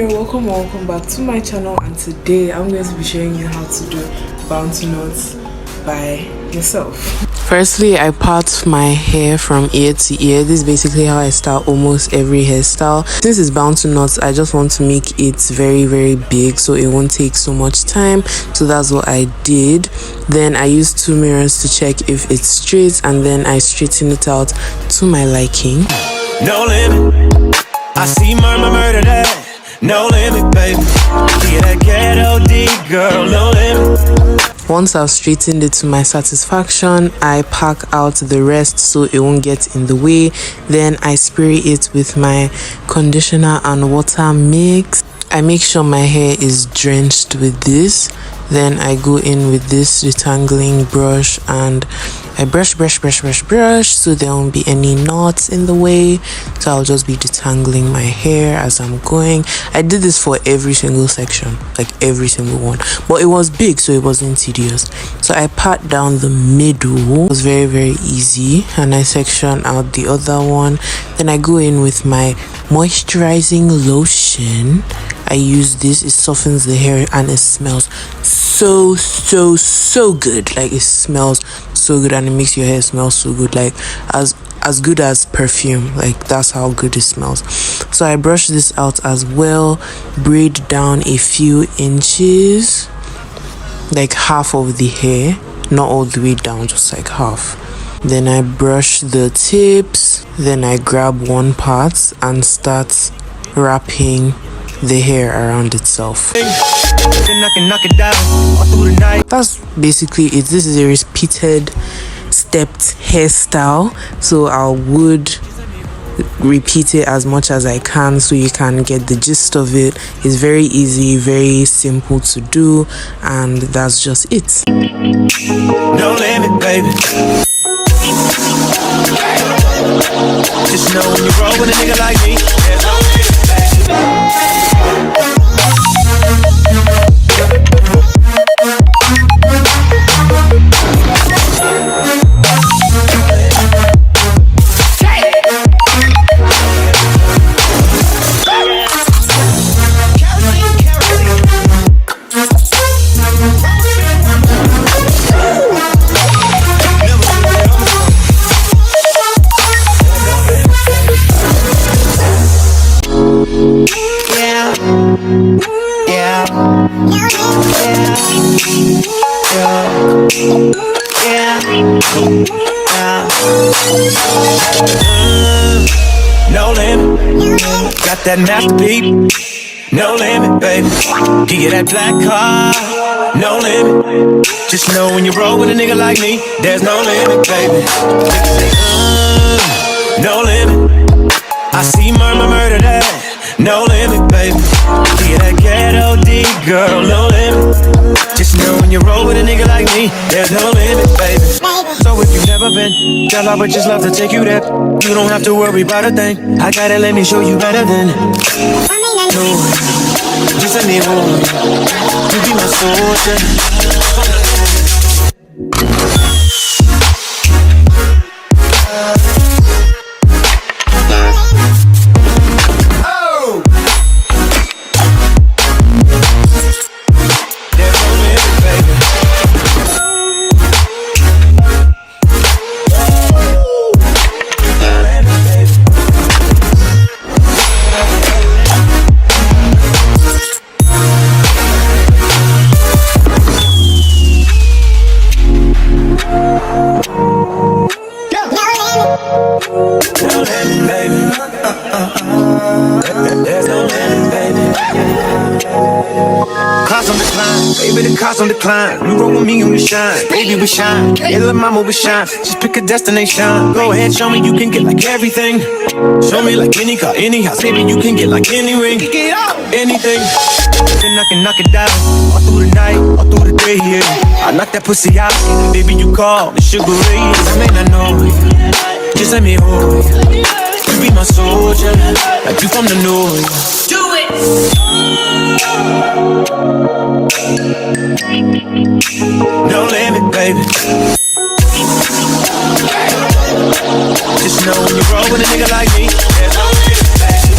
welcome back to my channel, and today I'm going to be showing you how to do bounty knots by yourself. Firstly, I part my hair from ear to ear. This is basically how I style almost every hairstyle. Since it's bounty knots, I just want to make it very big so it won't take so much time. So that's what I did. Then I used 2 mirrors to check if it's straight, and then I straighten it out to my liking. No limit, I see murder that. No limit, baby. Yeah, that ghetto D girl, no limit. Once I've straightened it to my satisfaction, I pack out the rest so it won't get in the way. Then I spray it with my conditioner and water mix. I make sure my hair is drenched with this. Then I go in with this detangling brush and I brush so there won't be any knots in the way. So I'll just be detangling my hair as I'm going. I did this for every single section, like every single one, but it was big so it wasn't tedious. So I pat down the middle. It was very easy, and I section out the other one. Then I go in with my moisturizing lotion. I use this, it softens the hair and it smells so good. Like, it smells so good and it makes your hair smell so good, like as good as perfume. Like, that's how good it smells. So I brush this out as well, braid down a few inches, like half of the hair, not all the way down, just like half. Then I brush the tips. Then I grab one part and start wrapping the hair around itself. That's basically it. This is a repeated stepped hairstyle, so I would repeat it as much as I can so you can get the gist of it. It's very easy, very simple to do, and that's just it. No limit, baby. Just know when you roll with a nigga like me, there's no limit, baby. No limit, got that masterpiece. No limit, baby. Give you that black car. No limit. Just know when you roll with a nigga like me, there's no limit, baby. No limit. I see murder that. No limit, baby. Give you that ghetto D girl. No limit. Just know when you roll with a nigga like me, there's no limit, baby. So if you've never been, girl, I would just love to take you there. You don't have to worry about a thing. I gotta let me show you better than no. Just let me hold you. You be my soldier. On decline, you roll with me and we shine. Baby, we shine. Yeah, little mama, we shine. Just pick a destination. Go ahead, show me you can get like everything. Show me like any car, any house. Baby, you can get like any ring. Anything. Then I can knock it down. All through the night, all through the day, yeah. I knock that pussy out. Baby, you call the sugar ray. I may not know it. Just let me hold it. You be my soldier. Like you from the north. Do it. No limit, baby. Just know when you roll with a nigga like me, there's no limit, baby.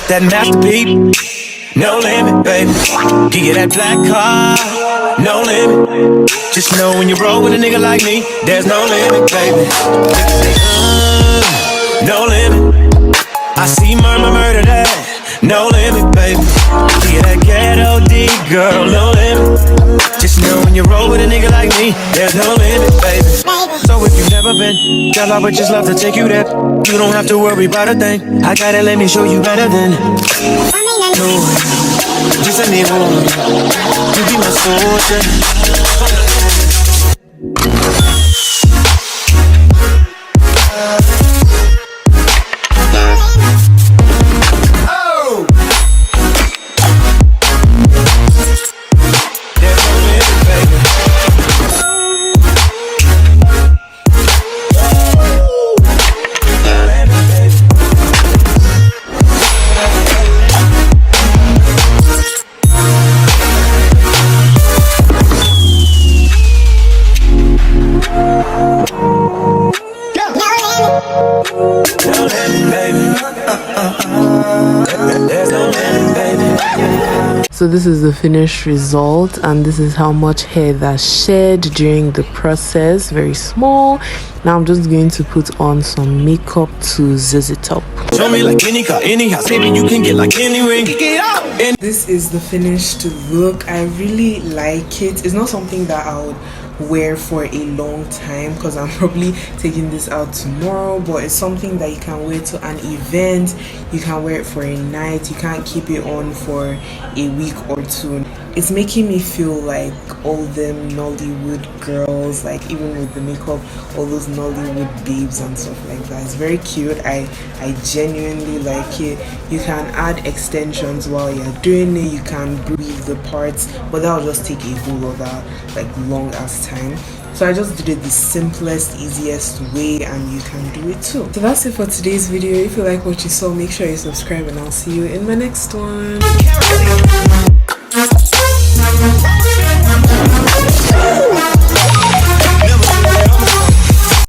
that masterpiece. No limit, baby. Give you that black car. No limit. Just know when you roll with a nigga like me, there's no limit, baby. Niggas say, no limit. I see murder that. No limit, baby. Give you that ghetto D, girl. No limit. Just know when you roll with a nigga like me, there's no limit, baby. So if you've never been, girl, I would just love to take you there. You don't have to worry about a thing. I gotta let me show you better than. No, just let me hold you. You be my soldier. So this is the finished result, and this is how much hair that shed during the process. Very small. Now I'm just going to put on some makeup to zizz it up. Show me like any car, any house, baby, you can get like any ring. This is the finished look. I really like it. It's not something that I would wear for a long time because I'm probably taking this out tomorrow, but it's something that you can wear to an event. You can wear it for a night. You can't keep it on for a week or two. It's making me feel like all them Nollywood girls, like even with the makeup, all those Nollywood babes and stuff like that. It's very cute. I genuinely like it. You can add extensions while you're doing it. You can breathe the parts, but that'll just take a whole other like long ass time. So I just did it the simplest, easiest way, and you can do it too. So that's it for today's video. If you like what you saw, make sure you subscribe, and I'll see you in my next one.